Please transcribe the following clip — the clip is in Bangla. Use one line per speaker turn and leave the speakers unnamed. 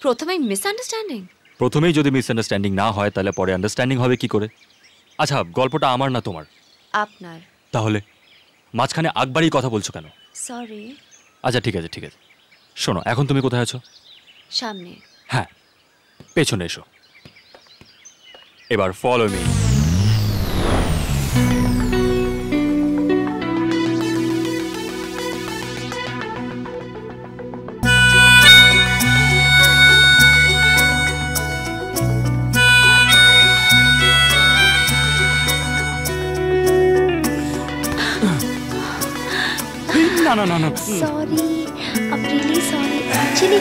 প্রথমেই মিসআন্ডারস্ট্যান্ডিং?
প্রথমেই যদি মিসআন্ডারস্ট্যান্ডিং না হয় তাহলে পরে আন্ডারস্ট্যান্ডিং হবে কি করে? আচ্ছা, গল্পটা আমার না তোমার?
আপনার।
তাহলে মাঝখানে আকবারই কথা বলছো কেন?
সরি।
আচ্ছা ঠিক আছে ঠিক আছে, শোনো, এখন তুমি কোথায় আছো?
সামনে।
হ্যাঁ, পেছনে এসো। এবার ফলো মি।
না না না না, sorry, I'm really sorry. Actually